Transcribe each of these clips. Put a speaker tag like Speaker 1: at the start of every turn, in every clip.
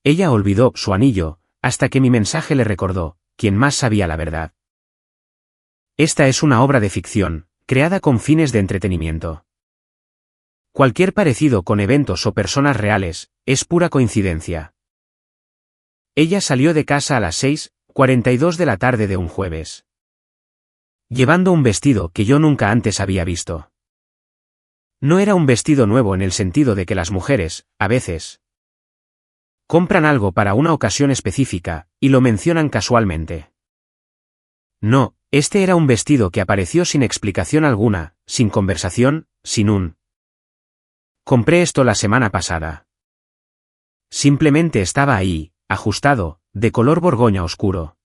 Speaker 1: Ella olvidó su anillo, hasta que mi mensaje le recordó, quien más sabía la verdad. Esta es una obra de ficción, creada con fines de entretenimiento. Cualquier parecido con eventos o personas reales, es pura coincidencia. Ella salió de casa a las 6:42 de la tarde de un jueves. Llevando un vestido que yo nunca antes había visto. No era un vestido nuevo en el sentido de que las mujeres, a veces, compran algo para una ocasión específica, y lo mencionan casualmente. No, este era un vestido que apareció sin explicación alguna, sin conversación, sin un «compré esto la semana pasada». Simplemente estaba ahí, ajustado, de color borgoña oscuro.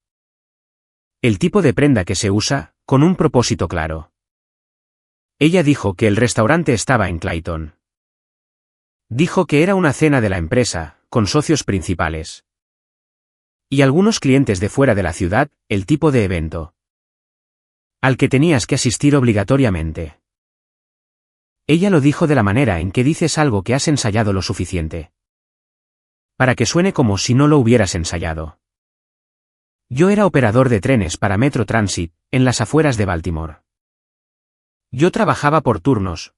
Speaker 1: El tipo de prenda que se usa, con un propósito claro. Ella dijo que el restaurante estaba en Clayton. Dijo que era una cena de la empresa, con socios principales. Y algunos clientes de fuera de la ciudad, el tipo de evento al que tenías que asistir obligatoriamente. Ella lo dijo de la manera en que dices algo que has ensayado lo suficiente. Para que suene como si no lo hubieras ensayado. Yo era operador de trenes para Metro Transit, en las afueras de Baltimore. Yo trabajaba por turnos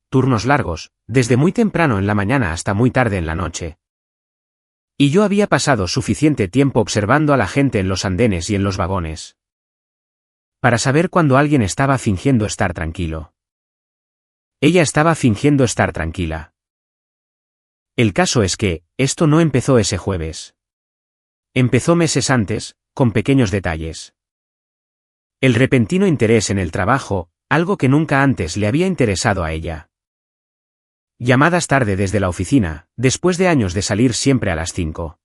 Speaker 1: largos, desde muy temprano en la mañana hasta muy tarde en la noche. Y yo había pasado suficiente tiempo observando a la gente en los andenes y en los vagones. Para saber cuando alguien estaba fingiendo estar tranquilo. Ella estaba fingiendo estar tranquila. El caso es que, esto no empezó ese jueves. Empezó meses antes, con pequeños detalles. El repentino interés en el trabajo, algo que nunca antes le había interesado a ella. Llamadas tarde desde la oficina, después de años de salir siempre a las 5.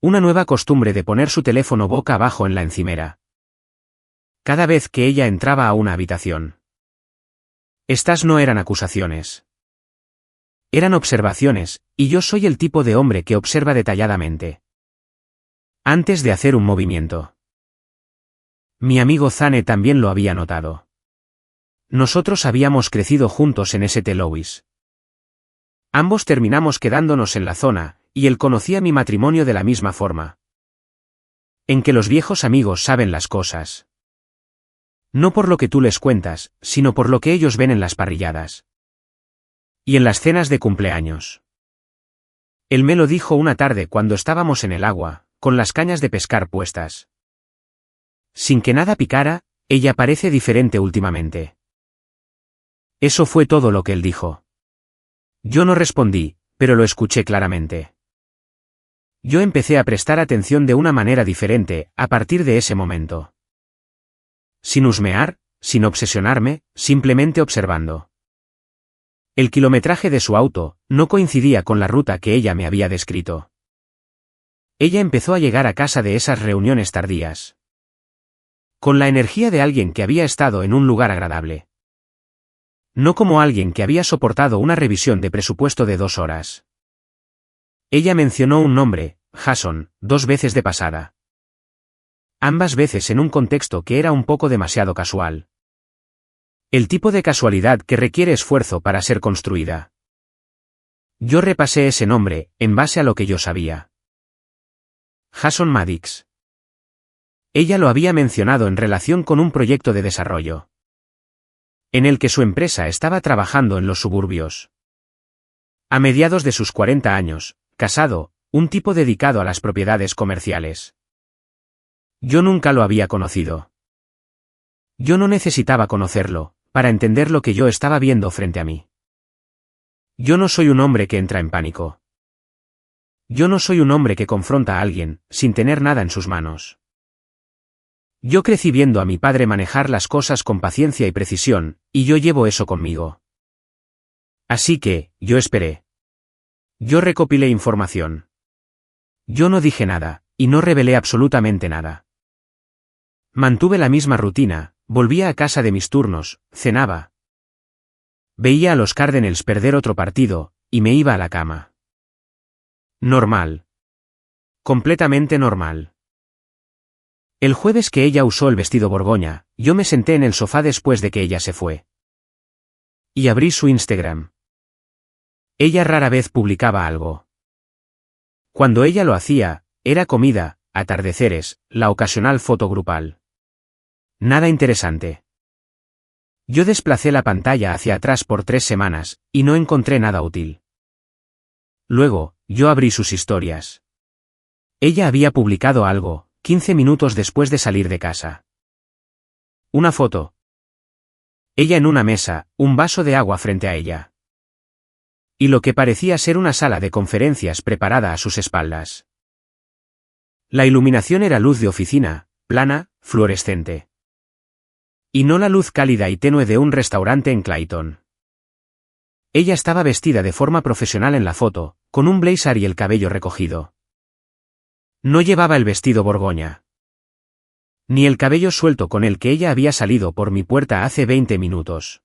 Speaker 1: Una nueva costumbre de poner su teléfono boca abajo en la encimera. Cada vez que ella entraba a una habitación. Estas no eran acusaciones. Eran observaciones, y yo soy el tipo de hombre que observa detalladamente. Antes de hacer un movimiento. Mi amigo Zane también lo había notado. Nosotros habíamos crecido juntos en St. Louis. Ambos terminamos quedándonos en la zona, y él conocía mi matrimonio de la misma forma. En que los viejos amigos saben las cosas. No por lo que tú les cuentas, sino por lo que ellos ven en las parrilladas. Y en las cenas de cumpleaños. Él me lo dijo una tarde cuando estábamos en el agua, con las cañas de pescar puestas. Sin que nada picara, ella parece diferente últimamente. Eso fue todo lo que él dijo. Yo no respondí, pero lo escuché claramente. Yo empecé a prestar atención de una manera diferente, a partir de ese momento. Sin husmear, sin obsesionarme, simplemente observando. El kilometraje de su auto no coincidía con la ruta que ella me había descrito. Ella empezó a llegar a casa de esas reuniones tardías. Con la energía de alguien que había estado en un lugar agradable. No como alguien que había soportado una revisión de presupuesto de 2 horas. Ella mencionó un nombre, Jason, 2 veces de pasada. Ambas veces en un contexto que era un poco demasiado casual. El tipo de casualidad que requiere esfuerzo para ser construida. Yo repasé ese nombre, en base a lo que yo sabía. Jason Maddox. Ella lo había mencionado en relación con un proyecto de desarrollo. En el que su empresa estaba trabajando en los suburbios. A mediados de sus 40 años, casado, un tipo dedicado a las propiedades comerciales. Yo nunca lo había conocido. Yo no necesitaba conocerlo, para entender lo que yo estaba viendo frente a mí. Yo no soy un hombre que entra en pánico. Yo no soy un hombre que confronta a alguien, sin tener nada en sus manos. Yo crecí viendo a mi padre manejar las cosas con paciencia y precisión, y yo llevo eso conmigo. Así que, yo esperé. Yo recopilé información. Yo no dije nada, y no revelé absolutamente nada. Mantuve la misma rutina, volvía a casa de mis turnos, cenaba. Veía a los Cardinals perder otro partido, y me iba a la cama. Normal. Completamente normal. El jueves que ella usó el vestido borgoña, yo me senté en el sofá después de que ella se fue. Y abrí su Instagram. Ella rara vez publicaba algo. Cuando ella lo hacía, era comida, atardeceres, la ocasional foto grupal. Nada interesante. Yo desplacé la pantalla hacia atrás por 3 semanas, y no encontré nada útil. Luego, yo abrí sus historias. Ella había publicado algo, 15 minutos después de salir de casa. Una foto. Ella en una mesa, un vaso de agua frente a ella. Y lo que parecía ser una sala de conferencias preparada a sus espaldas. La iluminación era luz de oficina, plana, fluorescente. Y no la luz cálida y tenue de un restaurante en Clayton. Ella estaba vestida de forma profesional en la foto, con un blazer y el cabello recogido. No llevaba el vestido borgoña. Ni el cabello suelto con el que ella había salido por mi puerta hace 20 minutos.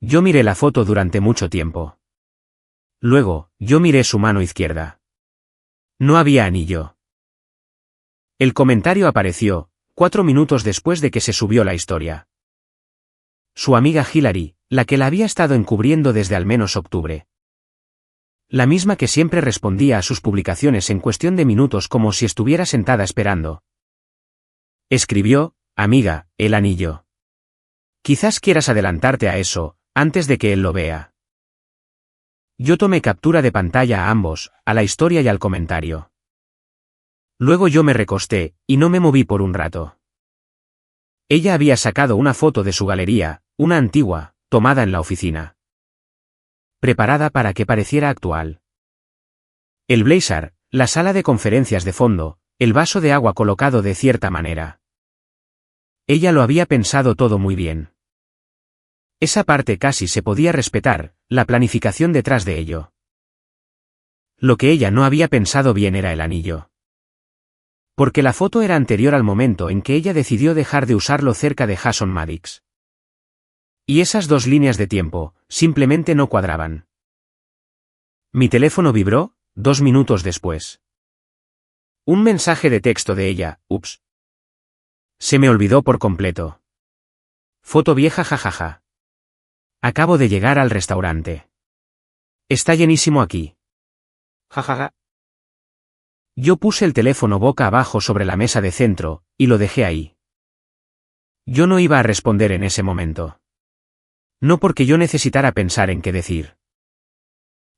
Speaker 1: Yo miré la foto durante mucho tiempo. Luego, yo miré su mano izquierda. No había anillo. El comentario apareció, 4 minutos después de que se subió la historia. Su amiga Hillary, la que la había estado encubriendo desde al menos octubre. La misma que siempre respondía a sus publicaciones en cuestión de minutos como si estuviera sentada esperando. Escribió, amiga, el anillo. Quizás quieras adelantarte a eso, antes de que él lo vea. Yo tomé captura de pantalla a ambos, a la historia y al comentario. Luego yo me recosté, y no me moví por un rato. Ella había sacado una foto de su galería, una antigua, tomada en la oficina. Preparada para que pareciera actual. El blazer, la sala de conferencias de fondo, el vaso de agua colocado de cierta manera. Ella lo había pensado todo muy bien. Esa parte casi se podía respetar, la planificación detrás de ello. Lo que ella no había pensado bien era el anillo. Porque la foto era anterior al momento en que ella decidió dejar de usarlo cerca de Jason Maddox. Y esas 2 líneas de tiempo, simplemente no cuadraban. Mi teléfono vibró, 2 minutos después. Un mensaje de texto de ella, ups. Se me olvidó por completo. Foto vieja jajaja. Acabo de llegar al restaurante. Está llenísimo aquí. Jajaja. Yo puse el teléfono boca abajo sobre la mesa de centro, y lo dejé ahí. Yo no iba a responder en ese momento. No porque yo necesitara pensar en qué decir.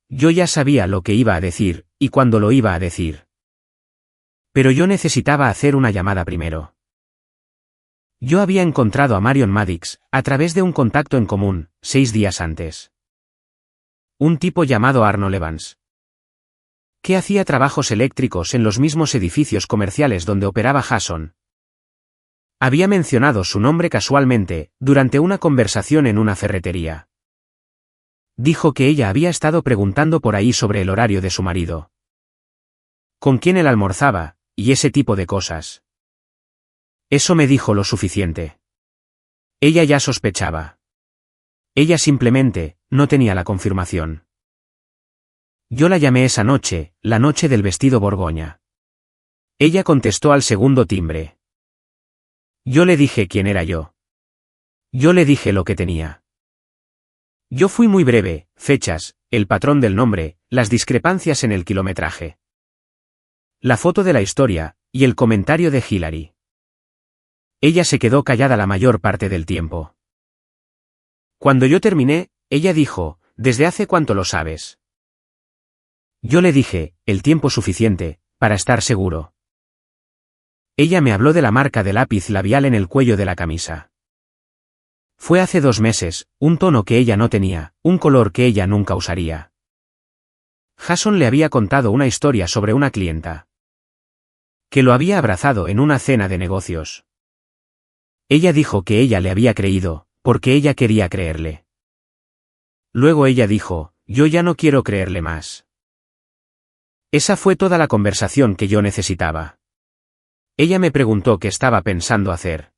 Speaker 1: Yo ya sabía lo que iba a decir, y cuándo lo iba a decir. Pero yo necesitaba hacer una llamada primero. Yo había encontrado a Marion Maddox, a través de un contacto en común, 6 días antes. Un tipo llamado Arnold Evans. Que hacía trabajos eléctricos en los mismos edificios comerciales donde operaba Jason. Había mencionado su nombre casualmente, durante una conversación en una ferretería. Dijo que ella había estado preguntando por ahí sobre el horario de su marido. Con quién él almorzaba, y ese tipo de cosas. Eso me dijo lo suficiente. Ella ya sospechaba. Ella simplemente, no tenía la confirmación. Yo la llamé esa noche, la noche del vestido borgoña. Ella contestó al segundo timbre. Yo le dije quién era yo. Yo le dije lo que tenía. Yo fui muy breve, fechas, el patrón del nombre, las discrepancias en el kilometraje. La foto de la historia, y el comentario de Hillary. Ella se quedó callada la mayor parte del tiempo. Cuando yo terminé, ella dijo, ¿desde hace cuánto lo sabes? Yo le dije, el tiempo suficiente, para estar seguro. Ella me habló de la marca de lápiz labial en el cuello de la camisa. Fue hace 2 meses, un tono que ella no tenía, un color que ella nunca usaría. Jason le había contado una historia sobre una clienta. Que lo había abrazado en una cena de negocios. Ella dijo que ella le había creído, porque ella quería creerle. Luego ella dijo, yo ya no quiero creerle más. Esa fue toda la conversación que yo necesitaba. Ella me preguntó qué estaba pensando hacer.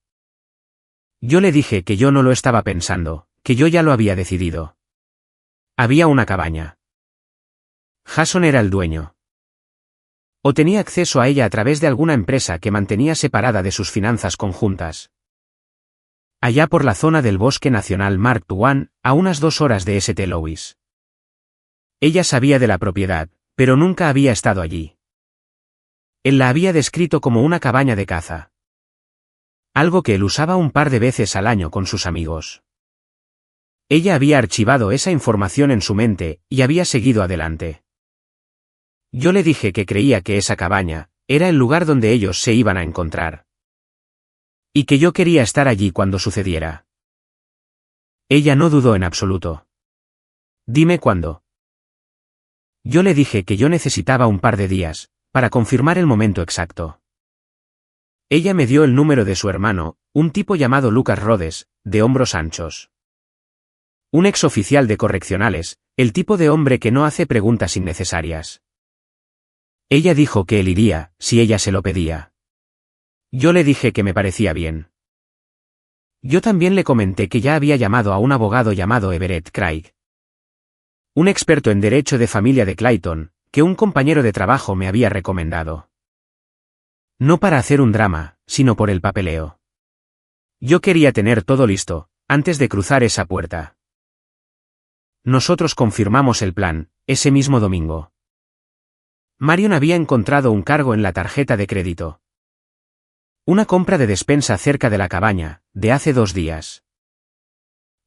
Speaker 1: Yo le dije que yo no lo estaba pensando, que yo ya lo había decidido. Había una cabaña. Jason era el dueño. O tenía acceso a ella a través de alguna empresa que mantenía separada de sus finanzas conjuntas. Allá por la zona del Bosque Nacional Mark Twain, a unas 2 horas de St. Louis. Ella sabía de la propiedad, Pero nunca había estado allí. Él la había descrito como una cabaña de caza. Algo que él usaba un par de veces al año con sus amigos. Ella había archivado esa información en su mente, y había seguido adelante. Yo le dije que creía que esa cabaña era el lugar donde ellos se iban a encontrar. Y que yo quería estar allí cuando sucediera. Ella no dudó en absoluto. Dime cuándo. Yo le dije que yo necesitaba un par de días, para confirmar el momento exacto. Ella me dio el número de su hermano, un tipo llamado Lucas Rhodes, de hombros anchos. Un exoficial de correccionales, el tipo de hombre que no hace preguntas innecesarias. Ella dijo que él iría, si ella se lo pedía. Yo le dije que me parecía bien. Yo también le comenté que ya había llamado a un abogado llamado Everett Craig. Un experto en derecho de familia de Clayton, que un compañero de trabajo me había recomendado. No para hacer un drama, sino por el papeleo. Yo quería tener todo listo, antes de cruzar esa puerta. Nosotros confirmamos el plan, ese mismo domingo. Marion había encontrado un cargo en la tarjeta de crédito. Una compra de despensa cerca de la cabaña, de hace 2 días.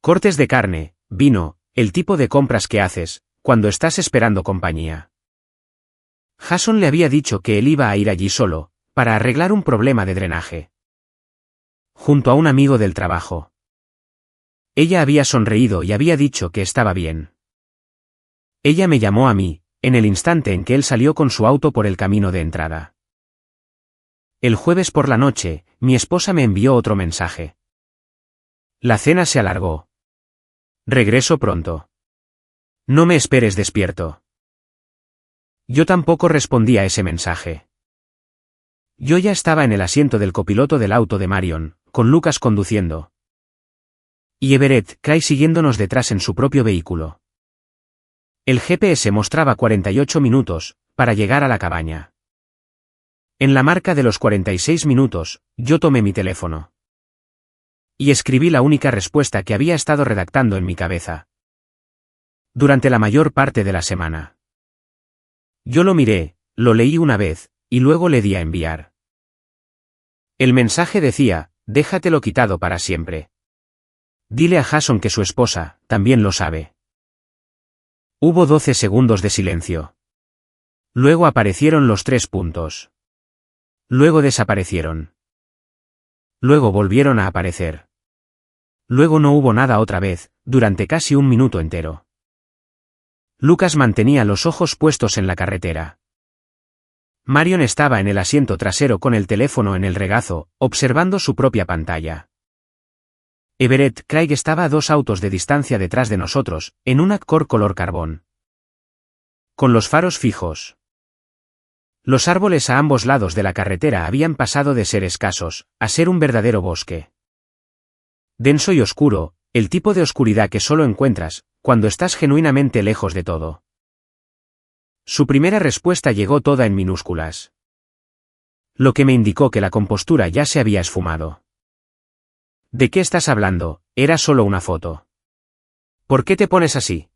Speaker 1: Cortes de carne, vino, el tipo de compras que haces, cuando estás esperando compañía. Jason le había dicho que él iba a ir allí solo, para arreglar un problema de drenaje. Junto a un amigo del trabajo. Ella había sonreído y había dicho que estaba bien. Ella me llamó a mí, en el instante en que él salió con su auto por el camino de entrada. El jueves por la noche, mi esposa me envió otro mensaje. La cena se alargó. Regreso pronto. No me esperes despierto. Yo tampoco respondí a ese mensaje. Yo ya estaba en el asiento del copiloto del auto de Marion, con Lucas conduciendo. Y Everett Craig siguiéndonos detrás en su propio vehículo. El GPS mostraba 48 minutos, para llegar a la cabaña. En la marca de los 46 minutos, yo tomé mi teléfono. Y escribí la única respuesta que había estado redactando en mi cabeza. Durante la mayor parte de la semana. Yo lo miré, lo leí una vez, y luego le di a enviar. El mensaje decía, déjatelo quitado para siempre. Dile a Jason que su esposa, también lo sabe. Hubo 12 segundos de silencio. Luego aparecieron los 3 puntos. Luego desaparecieron. Luego volvieron a aparecer. Luego no hubo nada otra vez, durante casi 1 minuto entero. Lucas mantenía los ojos puestos en la carretera. Marion estaba en el asiento trasero con el teléfono en el regazo, observando su propia pantalla. Everett Craig estaba a 2 autos de distancia detrás de nosotros, en un Accord color carbón. Con los faros fijos. Los árboles a ambos lados de la carretera habían pasado de ser escasos, a ser un verdadero bosque. Denso y oscuro, el tipo de oscuridad que solo encuentras, cuando estás genuinamente lejos de todo. Su primera respuesta llegó toda en minúsculas. Lo que me indicó que la compostura ya se había esfumado. ¿De qué estás hablando? Era solo una foto. ¿Por qué te pones así?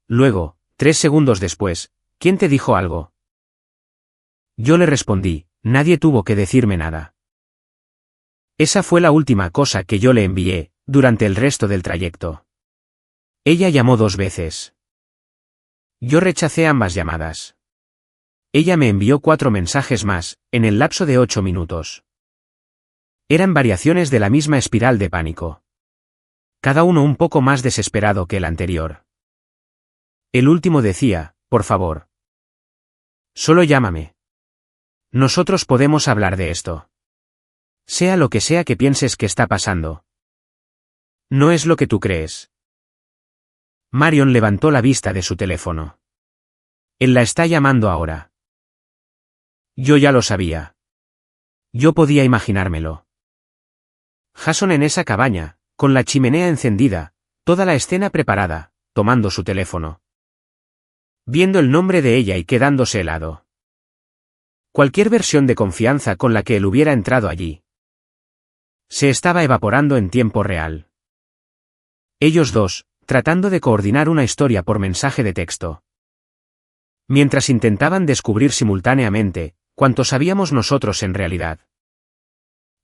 Speaker 1: Luego, 3 segundos después, ¿quién te dijo algo? Yo le respondí, nadie tuvo que decirme nada. Esa fue la última cosa que yo le envié, durante el resto del trayecto. Ella llamó 2 veces. Yo rechacé ambas llamadas. Ella me envió 4 mensajes más, en el lapso de 8 minutos. Eran variaciones de la misma espiral de pánico. Cada uno un poco más desesperado que el anterior. El último decía, por favor. Solo llámame. Nosotros podemos hablar de esto. Sea lo que sea que pienses que está pasando. No es lo que tú crees. Marion levantó la vista de su teléfono. Él la está llamando ahora. Yo ya lo sabía. Yo podía imaginármelo. Jason en esa cabaña, con la chimenea encendida, toda la escena preparada, tomando su teléfono. Viendo el nombre de ella y quedándose helado. Cualquier versión de confianza con la que él hubiera entrado allí. Se estaba evaporando en tiempo real. Ellos dos, tratando de coordinar una historia por mensaje de texto. Mientras intentaban descubrir simultáneamente cuánto sabíamos nosotros en realidad.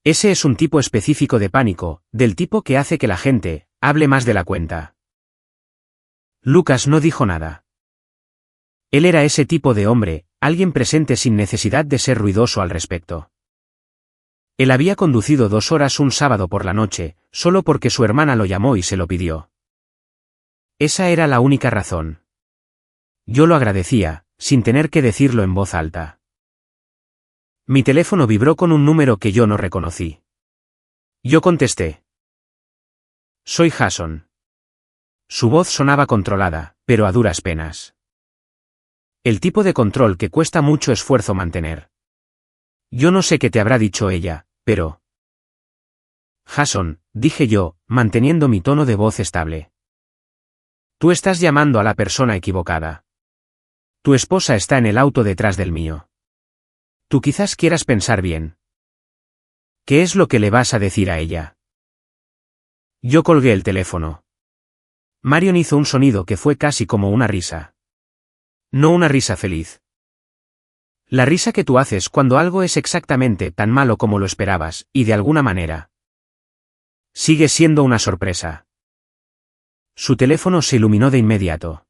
Speaker 1: Ese es un tipo específico de pánico, del tipo que hace que la gente hable más de la cuenta. Lucas no dijo nada. Él era ese tipo de hombre, alguien presente sin necesidad de ser ruidoso al respecto. Él había conducido 2 horas un sábado por la noche, solo porque su hermana lo llamó y se lo pidió. Esa era la única razón. Yo lo agradecía, sin tener que decirlo en voz alta. Mi teléfono vibró con un número que yo no reconocí. Yo contesté. Soy Jason. Su voz sonaba controlada, pero a duras penas. El tipo de control que cuesta mucho esfuerzo mantener. Yo no sé qué te habrá dicho ella, pero... Jason, dije yo, manteniendo mi tono de voz estable. Tú estás llamando a la persona equivocada. Tu esposa está en el auto detrás del mío. Tú quizás quieras pensar bien. ¿Qué es lo que le vas a decir a ella? Yo colgué el teléfono. Marion hizo un sonido que fue casi como una risa. No una risa feliz. La risa que tú haces cuando algo es exactamente tan malo como lo esperabas, y de alguna manera. Sigue siendo una sorpresa. Su teléfono se iluminó de inmediato.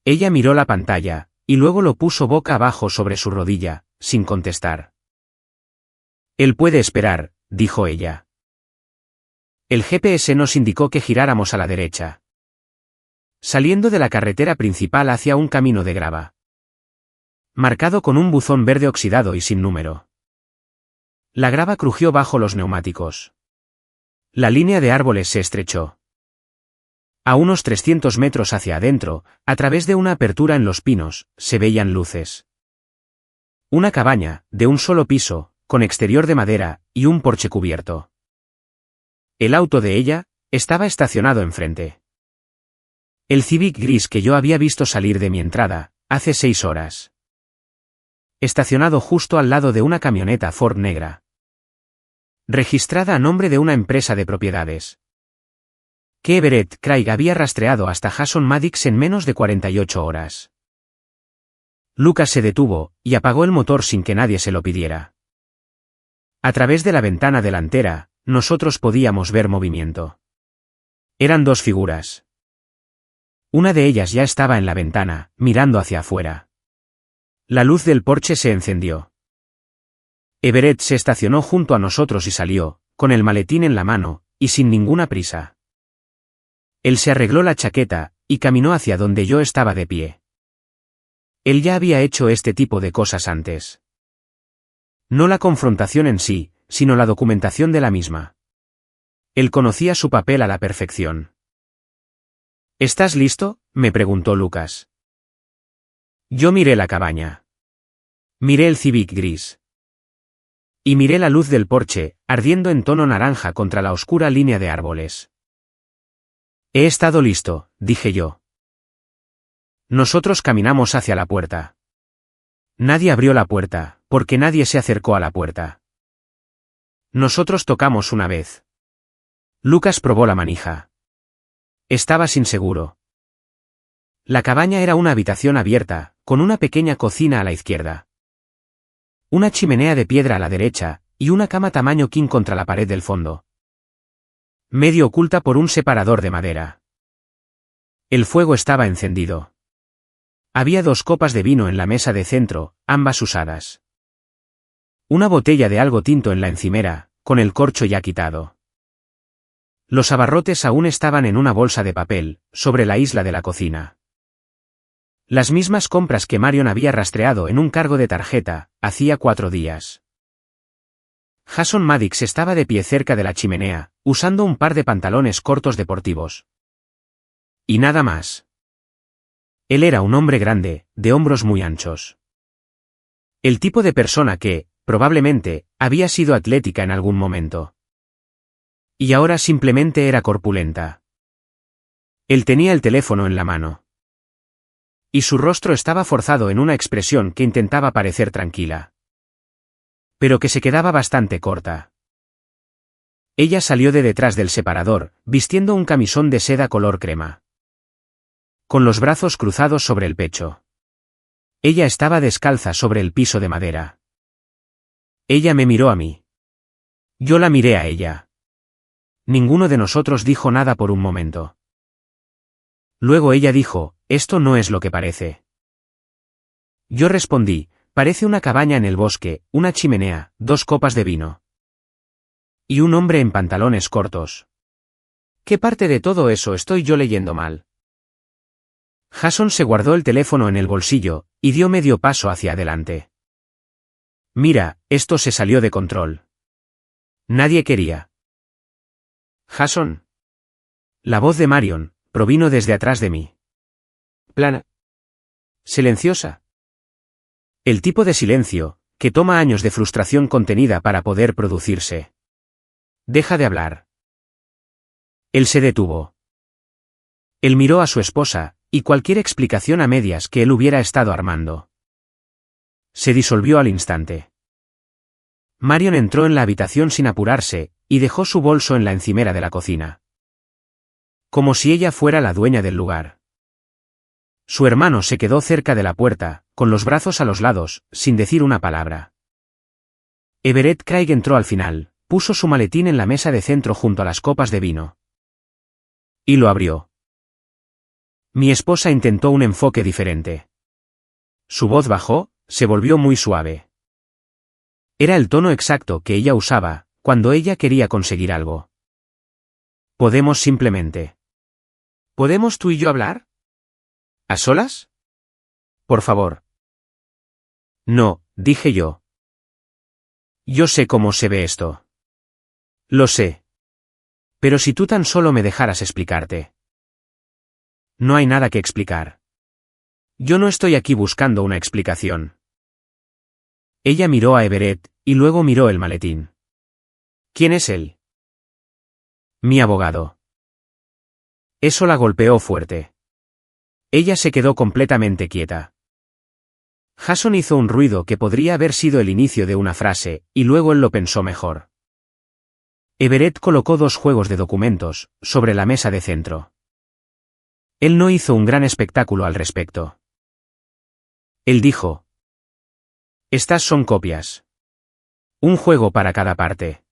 Speaker 1: Ella miró la pantalla, y luego lo puso boca abajo sobre su rodilla, sin contestar. Él puede esperar, dijo ella. El GPS nos indicó que giráramos a la derecha. Saliendo de la carretera principal hacia un camino de grava. Marcado con un buzón verde oxidado y sin número. La grava crujió bajo los neumáticos. La línea de árboles se estrechó. A unos 300 metros hacia adentro, a través de una apertura en los pinos, se veían luces. Una cabaña, de un solo piso, con exterior de madera, y un porche cubierto. El auto de ella estaba estacionado enfrente. El Civic gris que yo había visto salir de mi entrada, hace 6 horas. Estacionado justo al lado de una camioneta Ford negra. Registrada a nombre de una empresa de propiedades. Que Everett Craig había rastreado hasta Jason Maddox en menos de 48 horas. Lucas se detuvo, y apagó el motor sin que nadie se lo pidiera. A través de la ventana delantera, nosotros podíamos ver movimiento. Eran 2 figuras. Una de ellas ya estaba en la ventana, mirando hacia afuera. La luz del porche se encendió. Everett se estacionó junto a nosotros y salió, con el maletín en la mano, y sin ninguna prisa. Él se arregló la chaqueta, y caminó hacia donde yo estaba de pie. Él ya había hecho este tipo de cosas antes. No la confrontación en sí, sino la documentación de la misma. Él conocía su papel a la perfección. ¿Estás listo?, me preguntó Lucas. Yo miré la cabaña. Miré el Civic gris. Y miré la luz del porche, ardiendo en tono naranja contra la oscura línea de árboles. He estado listo, dije yo. Nosotros caminamos hacia la puerta. Nadie abrió la puerta, porque nadie se acercó a la puerta. Nosotros tocamos una vez. Lucas probó la manija. Estaba inseguro. La cabaña era una habitación abierta, con una pequeña cocina a la izquierda. Una chimenea de piedra a la derecha, y una cama tamaño king contra la pared del fondo. Medio oculta por un separador de madera. El fuego estaba encendido. Había 2 copas de vino en la mesa de centro, ambas usadas. Una botella de algo tinto en la encimera, con el corcho ya quitado. Los abarrotes aún estaban en una bolsa de papel, sobre la isla de la cocina. Las mismas compras que Marion había rastreado en un cargo de tarjeta, hacía 4 días. Jason Maddox estaba de pie cerca de la chimenea, usando un par de pantalones cortos deportivos. Y nada más. Él era un hombre grande, de hombros muy anchos. El tipo de persona que, probablemente, había sido atlética en algún momento. Y ahora simplemente era corpulenta. Él tenía el teléfono en la mano. Y su rostro estaba forzado en una expresión que intentaba parecer tranquila. Pero que se quedaba bastante corta. Ella salió de detrás del separador, vistiendo un camisón de seda color crema. Con los brazos cruzados sobre el pecho. Ella estaba descalza sobre el piso de madera. Ella me miró a mí. Yo la miré a ella. Ninguno de nosotros dijo nada por un momento. Luego ella dijo, esto no es lo que parece. Yo respondí, parece una cabaña en el bosque, una chimenea, 2 copas de vino. Y un hombre en pantalones cortos. ¿Qué parte de todo eso estoy yo leyendo mal? Jason se guardó el teléfono en el bolsillo, y dio medio paso hacia adelante. Mira, esto se salió de control. Nadie quería. Jason. La voz de Marion provino desde atrás de mí. Plana. Silenciosa. El tipo de silencio, que toma años de frustración contenida para poder producirse. Deja de hablar. Él se detuvo. Él miró a su esposa, y cualquier explicación a medias que él hubiera estado armando se disolvió al instante. Marion entró en la habitación sin apurarse, y dejó su bolso en la encimera de la cocina. Como si ella fuera la dueña del lugar. Su hermano se quedó cerca de la puerta, con los brazos a los lados, sin decir una palabra. Everett Craig entró al final, puso su maletín en la mesa de centro junto a las copas de vino. Y lo abrió. Mi esposa intentó un enfoque diferente. Su voz bajó, se volvió muy suave. Era el tono exacto que ella usaba, cuando ella quería conseguir algo. ¿Podemos simplemente? ¿Podemos tú y yo hablar? ¿A solas? Por favor. No, dije yo. Yo sé cómo se ve esto. Lo sé. Pero si tú tan solo me dejaras explicarte. No hay nada que explicar. Yo no estoy aquí buscando una explicación. Ella miró a Everett, y luego miró el maletín. ¿Quién es él? Mi abogado. Eso la golpeó fuerte. Ella se quedó completamente quieta. Jason hizo un ruido que podría haber sido el inicio de una frase, y luego él lo pensó mejor. Everett colocó 2 juegos de documentos sobre la mesa de centro. Él no hizo un gran espectáculo al respecto. Él dijo: estas son copias. Un juego para cada parte.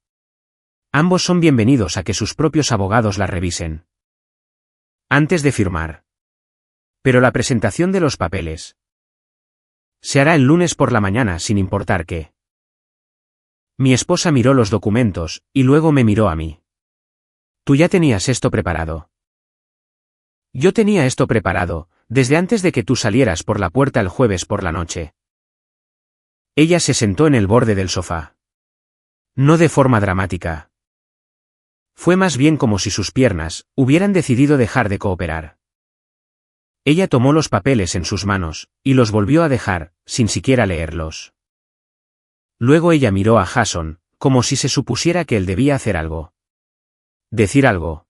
Speaker 1: Ambos son bienvenidos a que sus propios abogados la revisen. Antes de firmar. Pero la presentación de los papeles se hará el lunes por la mañana sin importar qué. Mi esposa miró los documentos, y luego me miró a mí. Tú ya tenías esto preparado. Yo tenía esto preparado, desde antes de que tú salieras por la puerta el jueves por la noche. Ella se sentó en el borde del sofá. No de forma dramática. Fue más bien como si sus piernas hubieran decidido dejar de cooperar. Ella tomó los papeles en sus manos, y los volvió a dejar, sin siquiera leerlos. Luego ella miró a Jason, como si se supusiera que él debía hacer algo. Decir algo.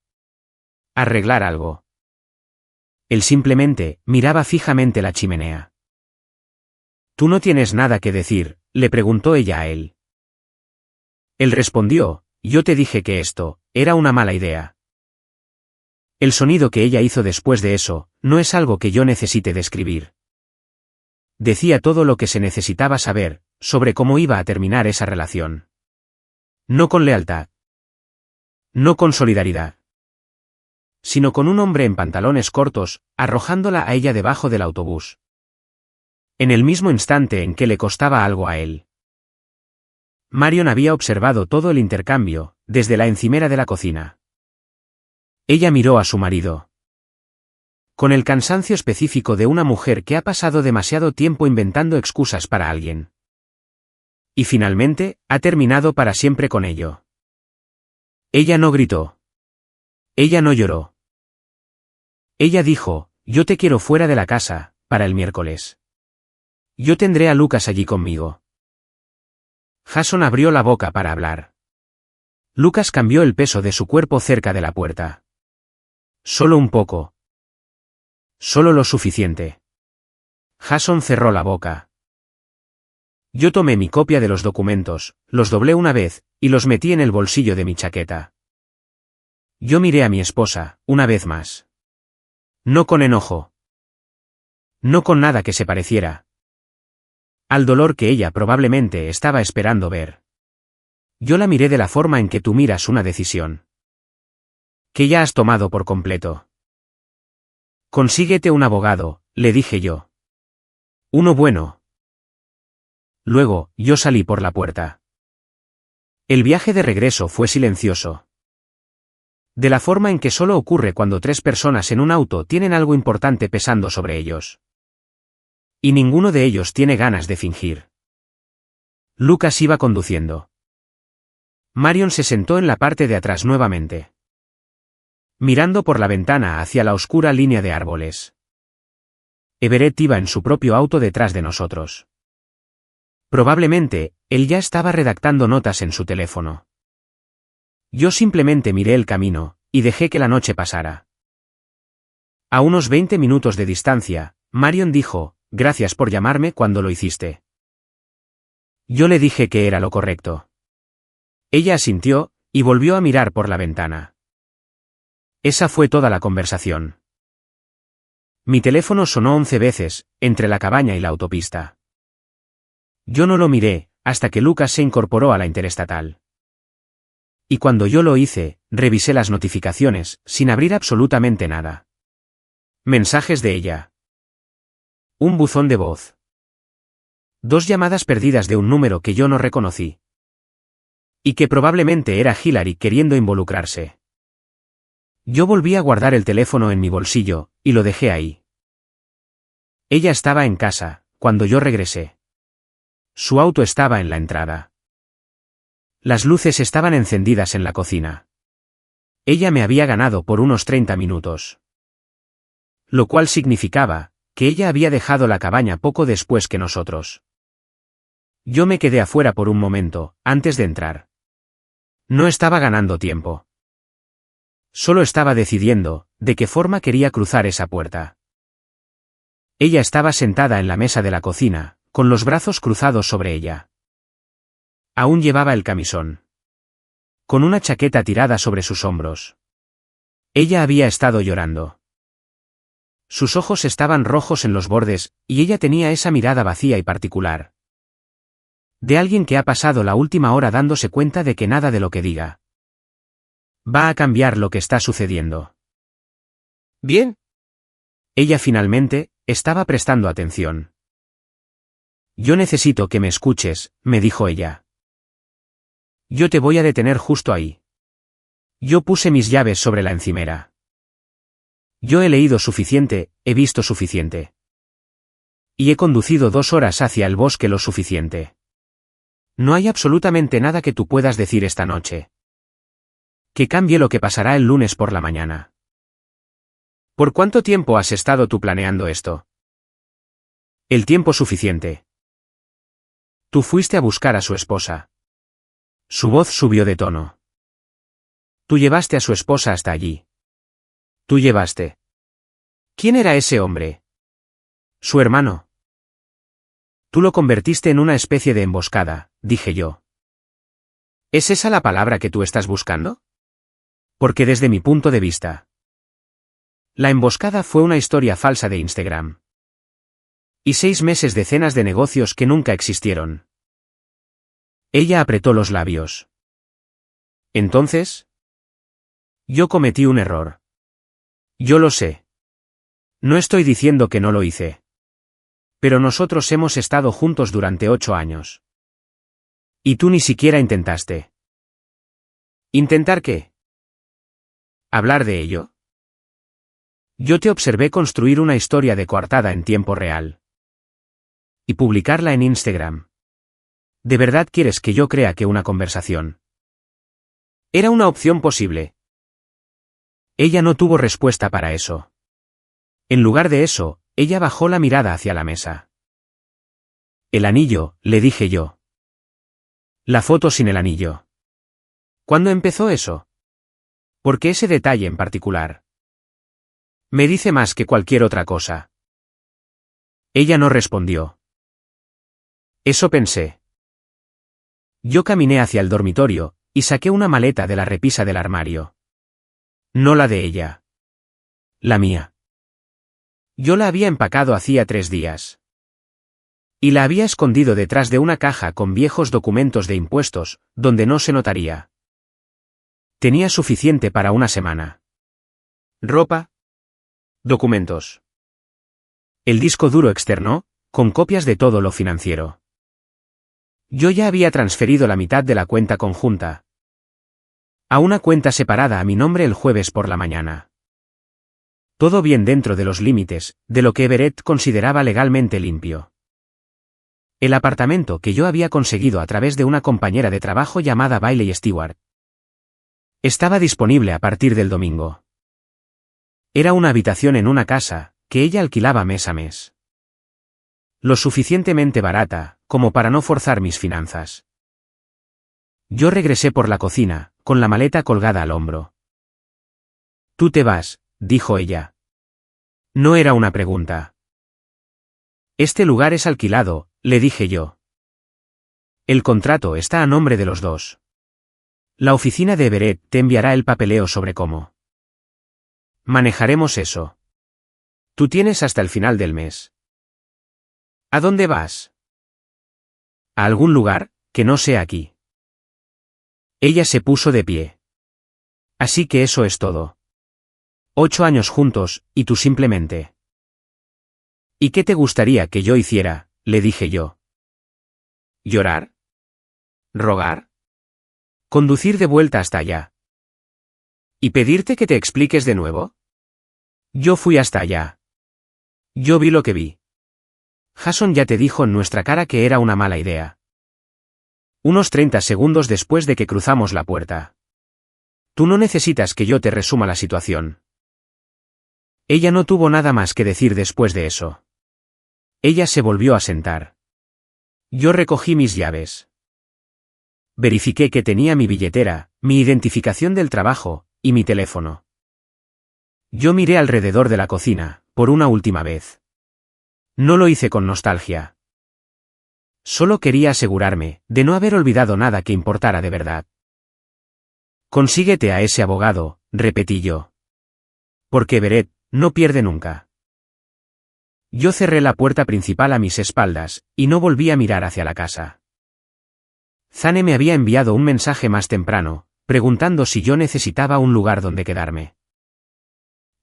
Speaker 1: Arreglar algo. Él simplemente miraba fijamente la chimenea. ¿Tú no tienes nada que decir?, le preguntó ella a él. Él respondió: yo te dije que esto era una mala idea. El sonido que ella hizo después de eso no es algo que yo necesite describir. Decía todo lo que se necesitaba saber sobre cómo iba a terminar esa relación. No con lealtad. No con solidaridad. Sino con un hombre en pantalones cortos, arrojándola a ella debajo del autobús. En el mismo instante en que le costaba algo a él. Marion había observado todo el intercambio, desde la encimera de la cocina. Ella miró a su marido. Con el cansancio específico de una mujer que ha pasado demasiado tiempo inventando excusas para alguien. Y finalmente, ha terminado para siempre con ello. Ella no gritó. Ella no lloró. Ella dijo: yo te quiero fuera de la casa, para el miércoles. Yo tendré a Lucas allí conmigo. Jason abrió la boca para hablar. Lucas cambió el peso de su cuerpo cerca de la puerta. Solo un poco. Solo lo suficiente. Jason cerró la boca. Yo tomé mi copia de los documentos, los doblé una vez, y los metí en el bolsillo de mi chaqueta. Yo miré a mi esposa, una vez más. No con enojo. No con nada que se pareciera, Al dolor que ella probablemente estaba esperando ver. Yo la miré de la forma en que tú miras una decisión. Que ya has tomado por completo. Consíguete un abogado, le dije yo. Uno bueno. Luego, yo salí por la puerta. El viaje de regreso fue silencioso. De la forma en que solo ocurre cuando 3 personas en un auto tienen algo importante pesando sobre ellos. Y ninguno de ellos tiene ganas de fingir. Lucas iba conduciendo. Marion se sentó en la parte de atrás nuevamente, mirando por la ventana hacia la oscura línea de árboles. Everett iba en su propio auto detrás de nosotros. Probablemente, él ya estaba redactando notas en su teléfono. Yo simplemente miré el camino, y dejé que la noche pasara. A unos 20 minutos de distancia, Marion dijo, «Gracias por llamarme cuando lo hiciste». Yo le dije que era lo correcto. Ella asintió, y volvió a mirar por la ventana. Esa fue toda la conversación. Mi teléfono sonó 11 veces, entre la cabaña y la autopista. Yo no lo miré, hasta que Lucas se incorporó a la interestatal. Y cuando yo lo hice, revisé las notificaciones, sin abrir absolutamente nada. Mensajes de ella. Un buzón de voz. 2 llamadas perdidas de un número que yo no reconocí. Y que probablemente era Hillary queriendo involucrarse. Yo volví a guardar el teléfono en mi bolsillo, y lo dejé ahí. Ella estaba en casa, cuando yo regresé. Su auto estaba en la entrada. Las luces estaban encendidas en la cocina. Ella me había ganado por unos 30 minutos. Lo cual significaba, que ella había dejado la cabaña poco después que nosotros. Yo me quedé afuera por un momento, antes de entrar. No estaba ganando tiempo. Solo estaba decidiendo, de qué forma quería cruzar esa puerta. Ella estaba sentada en la mesa de la cocina, con los brazos cruzados sobre ella. Aún llevaba el camisón. Con una chaqueta tirada sobre sus hombros. Ella había estado llorando. Sus ojos estaban rojos en los bordes, y ella tenía esa mirada vacía y particular. De alguien que ha pasado la última hora dándose cuenta de que nada de lo que diga va a cambiar lo que está sucediendo. ¿Bien? Ella finalmente, estaba prestando atención. Yo necesito que me escuches, me dijo ella. Yo te voy a detener justo ahí. Yo puse mis llaves sobre la encimera. Yo he leído suficiente, he visto suficiente. Y he conducido 2 horas hacia el bosque lo suficiente. No hay absolutamente nada que tú puedas decir esta noche que cambie lo que pasará el lunes por la mañana. ¿Por cuánto tiempo has estado tú planeando esto? El tiempo suficiente. Tú fuiste a buscar a su esposa. Su voz subió de tono. Tú llevaste a su esposa hasta allí. Tú llevaste. ¿Quién era ese hombre? Su hermano. Tú lo convertiste en una especie de emboscada, dije yo. ¿Es esa la palabra que tú estás buscando? Porque desde mi punto de vista, la emboscada fue una historia falsa de Instagram. Y 6 meses de cenas de negocios que nunca existieron. Ella apretó los labios. Entonces, yo cometí un error. Yo lo sé. No estoy diciendo que no lo hice. Pero nosotros hemos estado juntos durante 8 años. Y tú ni siquiera intentaste. ¿Intentar qué? ¿Hablar de ello? Yo te observé construir una historia de coartada en tiempo real. Y publicarla en Instagram. ¿De verdad quieres que yo crea que una conversación era una opción posible? Ella no tuvo respuesta para eso. En lugar de eso, ella bajó la mirada hacia la mesa. El anillo, le dije yo. La foto sin el anillo. ¿Cuándo empezó eso? ¿Por qué ese detalle en particular? Me dice más que cualquier otra cosa. Ella no respondió. Eso pensé. Yo caminé hacia el dormitorio, y saqué una maleta de la repisa del armario. No la de ella. La mía. Yo la había empacado hacía 3 días. Y la había escondido detrás de una caja con viejos documentos de impuestos, donde no se notaría. Tenía suficiente para una semana. Ropa. Documentos. El disco duro externo, con copias de todo lo financiero. Yo ya había transferido la mitad de la cuenta conjunta a una cuenta separada a mi nombre el jueves por la mañana. Todo bien dentro de los límites, de lo que Everett consideraba legalmente limpio. El apartamento que yo había conseguido a través de una compañera de trabajo llamada Bailey Stewart estaba disponible a partir del domingo. Era una habitación en una casa, que ella alquilaba mes a mes. Lo suficientemente barata, como para no forzar mis finanzas. Yo regresé por la cocina, con la maleta colgada al hombro. «Tú te vas», dijo ella. No era una pregunta. «Este lugar es alquilado», le dije yo. «El contrato está a nombre de los dos. La oficina de Everett te enviará el papeleo sobre cómo manejaremos eso. Tú tienes hasta el final del mes». «¿A dónde vas?» «A algún lugar, que no sea aquí». Ella se puso de pie. «Así que eso es todo. 8 años juntos, y tú simplemente». «¿Y qué te gustaría que yo hiciera?», le dije yo. «¿Llorar? ¿Rogar? ¿Conducir de vuelta hasta allá? ¿Y pedirte que te expliques de nuevo?» Yo fui hasta allá. Yo vi lo que vi. Jason ya te dijo en nuestra cara que era una mala idea. Unos 30 segundos después de que cruzamos la puerta. Tú no necesitas que yo te resuma la situación. Ella no tuvo nada más que decir después de eso. Ella se volvió a sentar. Yo recogí mis llaves. Verifiqué que tenía mi billetera, mi identificación del trabajo, y mi teléfono. Yo miré alrededor de la cocina, por una última vez. No lo hice con nostalgia. Solo quería asegurarme de no haber olvidado nada que importara de verdad. «Consíguete a ese abogado», repetí yo. «Porque Everett no pierde nunca». Yo cerré la puerta principal a mis espaldas, y no volví a mirar hacia la casa. Zane me había enviado un mensaje más temprano, preguntando si yo necesitaba un lugar donde quedarme.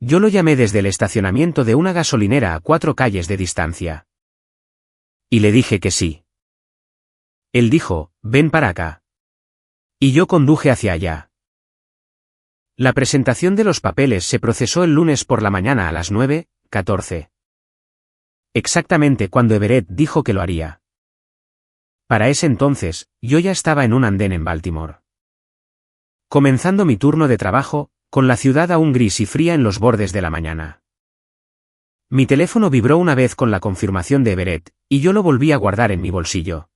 Speaker 1: Yo lo llamé desde el estacionamiento de una gasolinera a 4 calles de distancia. Y le dije que sí. Él dijo, «Ven para acá». Y yo conduje hacia allá. La presentación de los papeles se procesó el lunes por la mañana a las 9:14. Exactamente cuando Everett dijo que lo haría. Para ese entonces, yo ya estaba en un andén en Baltimore. Comenzando mi turno de trabajo, con la ciudad aún gris y fría en los bordes de la mañana. Mi teléfono vibró una vez con la confirmación de Everett, y yo lo volví a guardar en mi bolsillo.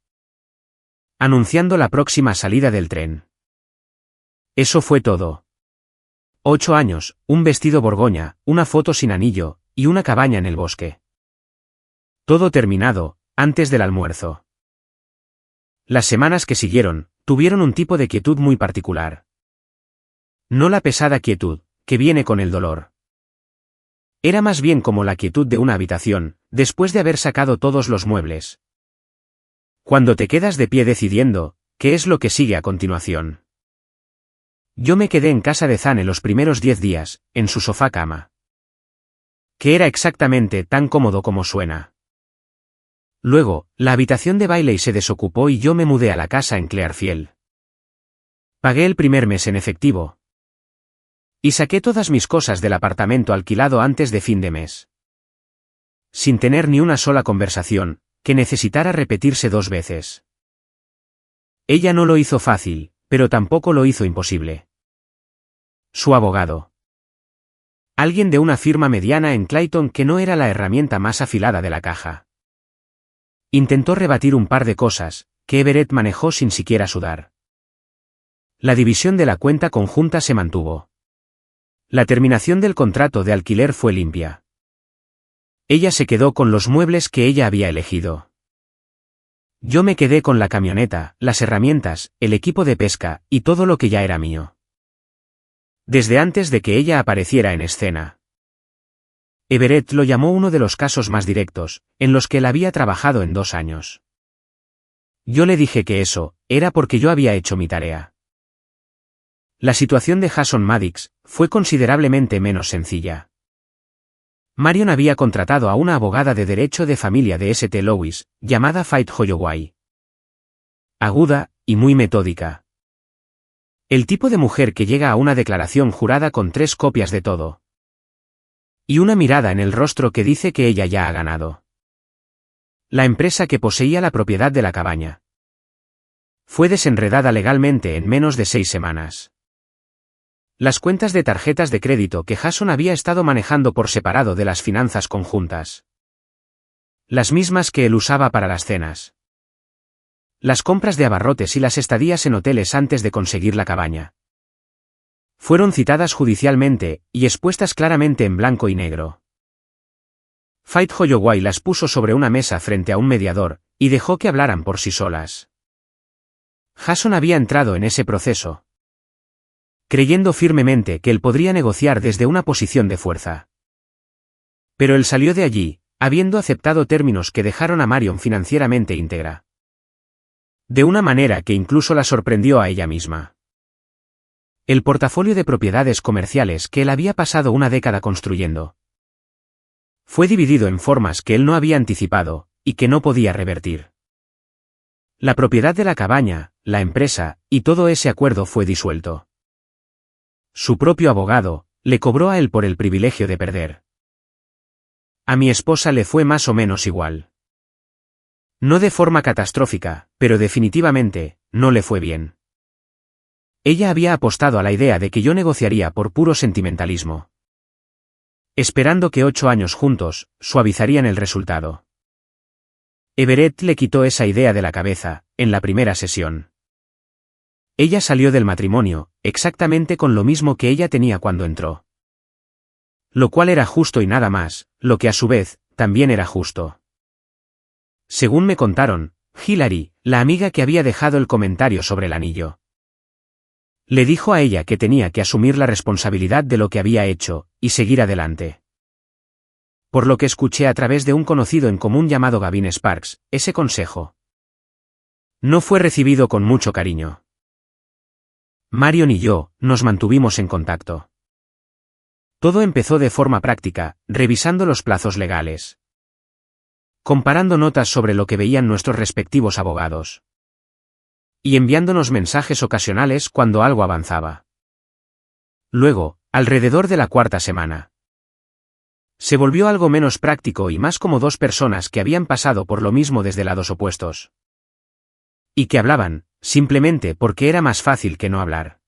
Speaker 1: Anunciando la próxima salida del tren. Eso fue todo. 8 años, un vestido borgoña, una foto sin anillo, y una cabaña en el bosque. Todo terminado, antes del almuerzo. Las semanas que siguieron, tuvieron un tipo de quietud muy particular. No la pesada quietud, que viene con el dolor. Era más bien como la quietud de una habitación, después de haber sacado todos los muebles. Cuando te quedas de pie decidiendo, ¿qué es lo que sigue a continuación? Yo me quedé en casa de Zane los primeros 10 días, en su sofá cama. Que era exactamente tan cómodo como suena. Luego, la habitación de Bailey se desocupó y yo me mudé a la casa en Clearfield. Pagué el primer mes en efectivo. Y saqué todas mis cosas del apartamento alquilado antes de fin de mes. Sin tener ni una sola conversación, que necesitara repetirse 2 veces. Ella no lo hizo fácil, pero tampoco lo hizo imposible. Su abogado. Alguien de una firma mediana en Clayton que no era la herramienta más afilada de la caja. Intentó rebatir un par de cosas, que Everett manejó sin siquiera sudar. La división de la cuenta conjunta se mantuvo. La terminación del contrato de alquiler fue limpia. Ella se quedó con los muebles que ella había elegido. Yo me quedé con la camioneta, las herramientas, el equipo de pesca, y todo lo que ya era mío. Desde antes de que ella apareciera en escena. Everett lo llamó uno de los casos más directos, en los que él había trabajado en 2 años. Yo le dije que eso, era porque yo había hecho mi tarea. La situación de Jason Maddox fue considerablemente menos sencilla. Marion había contratado a una abogada de derecho de familia de St. Louis, llamada Faith Holloway. Aguda, y muy metódica. El tipo de mujer que llega a una declaración jurada con 3 copias de todo. Y una mirada en el rostro que dice que ella ya ha ganado. La empresa que poseía la propiedad de la cabaña fue desenredada legalmente en menos de 6 semanas. Las cuentas de tarjetas de crédito que Jason había estado manejando por separado de las finanzas conjuntas. Las mismas que él usaba para las cenas. Las compras de abarrotes y las estadías en hoteles antes de conseguir la cabaña. Fueron citadas judicialmente, y expuestas claramente en blanco y negro. Faith Holloway las puso sobre una mesa frente a un mediador, y dejó que hablaran por sí solas. Jason había entrado en ese proceso, creyendo firmemente que él podría negociar desde una posición de fuerza. Pero él salió de allí, habiendo aceptado términos que dejaron a Marion financieramente íntegra. De una manera que incluso la sorprendió a ella misma. El portafolio de propiedades comerciales que él había pasado una década construyendo fue dividido en formas que él no había anticipado, y que no podía revertir. La propiedad de la cabaña, la empresa, y todo ese acuerdo fue disuelto. Su propio abogado le cobró a él por el privilegio de perder. A mi esposa le fue más o menos igual. No de forma catastrófica, pero definitivamente, no le fue bien. Ella había apostado a la idea de que yo negociaría por puro sentimentalismo, esperando que 8 años juntos suavizarían el resultado. Everett le quitó esa idea de la cabeza, en la primera sesión. Ella salió del matrimonio, exactamente con lo mismo que ella tenía cuando entró. Lo cual era justo y nada más, lo que a su vez, también era justo. Según me contaron, Hillary, la amiga que había dejado el comentario sobre el anillo, le dijo a ella que tenía que asumir la responsabilidad de lo que había hecho, y seguir adelante. Por lo que escuché a través de un conocido en común llamado Gavin Sparks, ese consejo no fue recibido con mucho cariño. Marion y yo nos mantuvimos en contacto. Todo empezó de forma práctica, revisando los plazos legales, comparando notas sobre lo que veían nuestros respectivos abogados, y enviándonos mensajes ocasionales cuando algo avanzaba. Luego, alrededor de la 4ª semana, se volvió algo menos práctico y más como 2 personas que habían pasado por lo mismo desde lados opuestos. Y que hablaban, simplemente porque era más fácil que no hablar.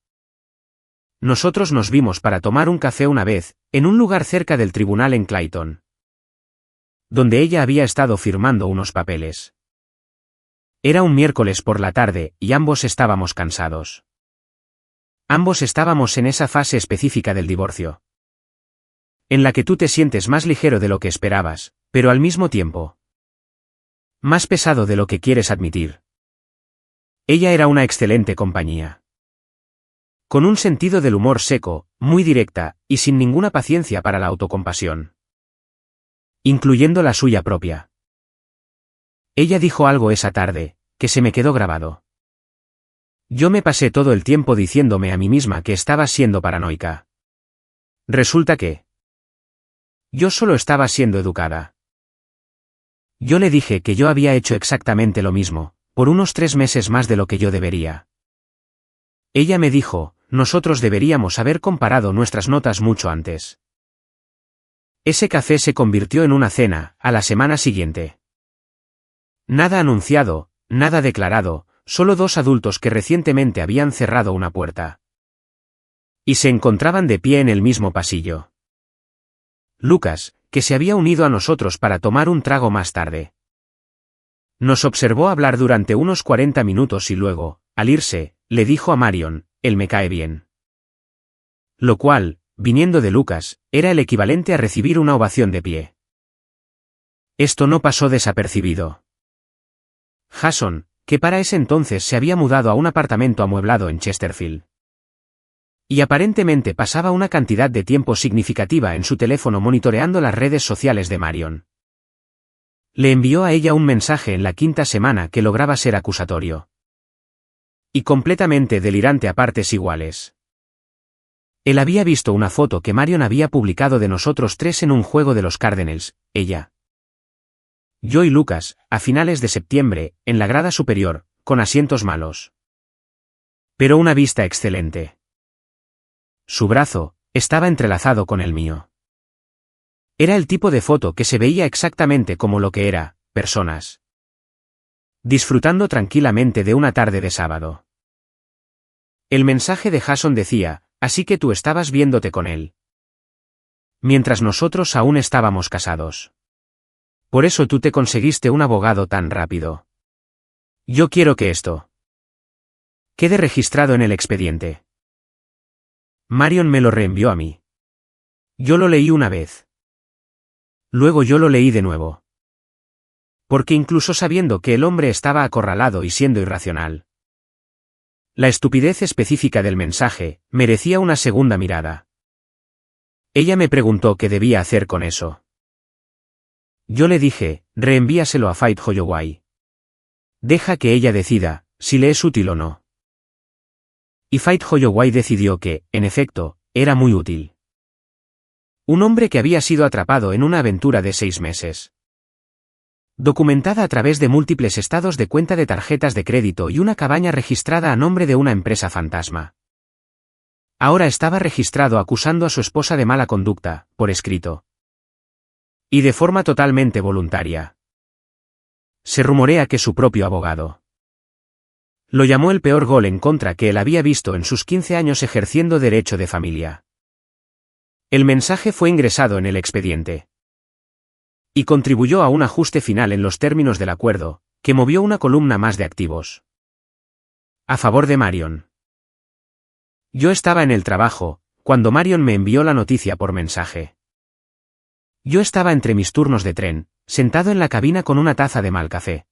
Speaker 1: Nosotros nos vimos para tomar un café una vez, en un lugar cerca del tribunal en Clayton, donde ella había estado firmando unos papeles. Era un miércoles por la tarde, y ambos estábamos cansados. Ambos estábamos en esa fase específica del divorcio, en la que tú te sientes más ligero de lo que esperabas, pero al mismo tiempo más pesado de lo que quieres admitir. Ella era una excelente compañía, con un sentido del humor seco, muy directa, y sin ninguna paciencia para la autocompasión, incluyendo la suya propia. Ella dijo algo esa tarde, que se me quedó grabado. Yo me pasé todo el tiempo diciéndome a mí misma que estaba siendo paranoica. Resulta que yo solo estaba siendo educada. Yo le dije que yo había hecho exactamente lo mismo, por unos 3 meses más de lo que yo debería. Ella me dijo, nosotros deberíamos haber comparado nuestras notas mucho antes. Ese café se convirtió en una cena, a la semana siguiente. Nada anunciado, nada declarado, solo 2 adultos que recientemente habían cerrado una puerta. Y se encontraban de pie en el mismo pasillo. Lucas, que se había unido a nosotros para tomar un trago más tarde, nos observó hablar durante unos 40 minutos y luego, al irse, le dijo a Marion, él me cae bien. Lo cual, viniendo de Lucas, era el equivalente a recibir una ovación de pie. Esto no pasó desapercibido. Jason, que para ese entonces se había mudado a un apartamento amueblado en Chesterfield, Y aparentemente pasaba una cantidad de tiempo significativa en su teléfono monitoreando las redes sociales de Marion. Le envió a ella un mensaje en la 5ª semana que lograba ser acusatorio. Y completamente delirante a partes iguales. Él había visto una foto que Marion había publicado de nosotros 3 en un juego de los Cardinals, ella, yo y Lucas, a finales de septiembre, en la grada superior, con asientos malos. Pero una vista excelente. Su brazo estaba entrelazado con el mío. Era el tipo de foto que se veía exactamente como lo que era, personas. Disfrutando tranquilamente de una tarde de sábado. El mensaje de Jason decía, así que tú estabas viéndote con él. Mientras nosotros aún estábamos casados. Por eso tú te conseguiste un abogado tan rápido. Yo quiero que esto quede registrado en el expediente. Marion me lo reenvió a mí. Yo lo leí una vez. Luego yo lo leí de nuevo. Porque incluso sabiendo que el hombre estaba acorralado y siendo irracional, la estupidez específica del mensaje merecía una segunda mirada. Ella me preguntó qué debía hacer con eso. Yo le dije, reenvíaselo a Faith Holloway. Deja que ella decida si le es útil o no. Y Faith Holloway decidió que, en efecto, era muy útil. Un hombre que había sido atrapado en una aventura de 6 meses. Documentada a través de múltiples estados de cuenta de tarjetas de crédito y una cabaña registrada a nombre de una empresa fantasma. Ahora estaba registrado acusando a su esposa de mala conducta, por escrito. Y de forma totalmente voluntaria. Se rumorea que su propio abogado lo llamó el peor gol en contra que él había visto en sus 15 años ejerciendo derecho de familia. El mensaje fue ingresado en el expediente. Y contribuyó a un ajuste final en los términos del acuerdo, que movió una columna más de activos. A favor de Marion. Yo estaba en el trabajo, cuando Marion me envió la noticia por mensaje. Yo estaba entre mis turnos de tren, sentado en la cabina con una taza de mal café.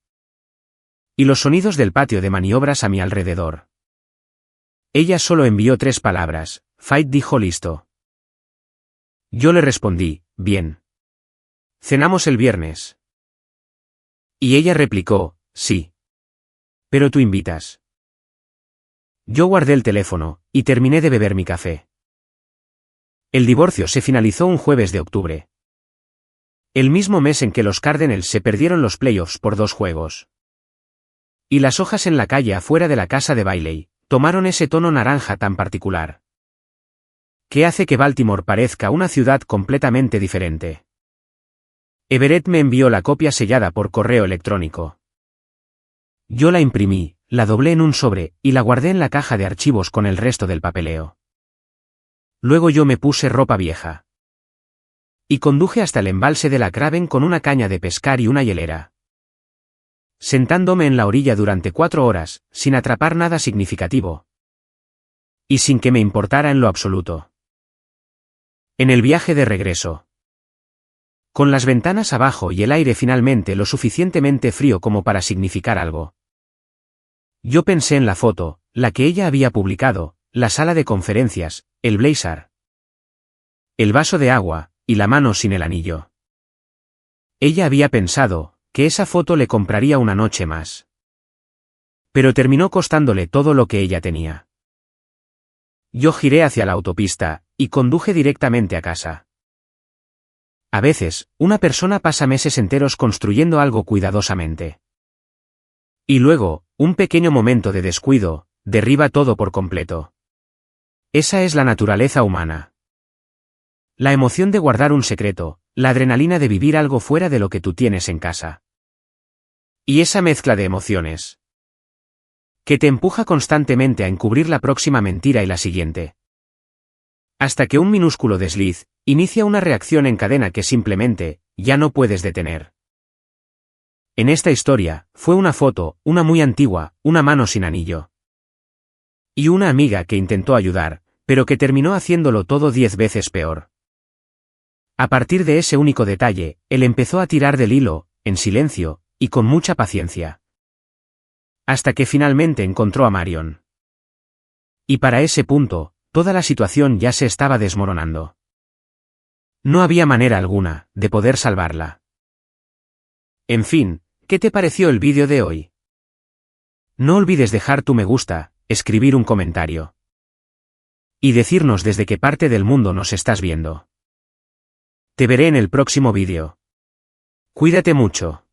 Speaker 1: Y los sonidos del patio de maniobras a mi alrededor. Ella solo envió 3 palabras, Faith dijo listo. Yo le respondí, bien. Cenamos el viernes. Y ella replicó, sí. Pero tú invitas. Yo guardé el teléfono, y terminé de beber mi café. El divorcio se finalizó un jueves de octubre. El mismo mes en que los Cardinals se perdieron los playoffs por 2 juegos. Y las hojas en la calle afuera de la casa de Bailey tomaron ese tono naranja tan particular. Que hace que Baltimore parezca una ciudad completamente diferente. Everett me envió la copia sellada por correo electrónico. Yo la imprimí, la doblé en un sobre, y la guardé en la caja de archivos con el resto del papeleo. Luego yo me puse ropa vieja. Y conduje hasta el embalse de la Craven con una caña de pescar y una hielera. Sentándome en la orilla durante 4 horas, sin atrapar nada significativo. Y sin que me importara en lo absoluto. En el viaje de regreso. Con las ventanas abajo y el aire finalmente lo suficientemente frío como para significar algo. Yo pensé en la foto, la que ella había publicado, la sala de conferencias, el blazer, el vaso de agua, y la mano sin el anillo. Ella había pensado que esa foto le compraría una noche más. Pero terminó costándole todo lo que ella tenía. Yo giré hacia la autopista, y conduje directamente a casa. A veces, una persona pasa meses enteros construyendo algo cuidadosamente. Y luego, un pequeño momento de descuido, derriba todo por completo. Esa es la naturaleza humana. La emoción de guardar un secreto, la adrenalina de vivir algo fuera de lo que tú tienes en casa. Y esa mezcla de emociones que te empuja constantemente a encubrir la próxima mentira y la siguiente. Hasta que un minúsculo desliz inicia una reacción en cadena que simplemente ya no puedes detener. En esta historia, fue una foto, una muy antigua, una mano sin anillo. Y una amiga que intentó ayudar, pero que terminó haciéndolo todo 10 veces peor. A partir de ese único detalle, él empezó a tirar del hilo, en silencio, y con mucha paciencia. Hasta que finalmente encontró a Marion. Y para ese punto, Toda la situación ya se estaba desmoronando. No había manera alguna de poder salvarla. En fin, ¿qué te pareció el vídeo de hoy? No olvides dejar tu me gusta, escribir un comentario. Y decirnos desde qué parte del mundo nos estás viendo. Te veré en el próximo vídeo. Cuídate mucho.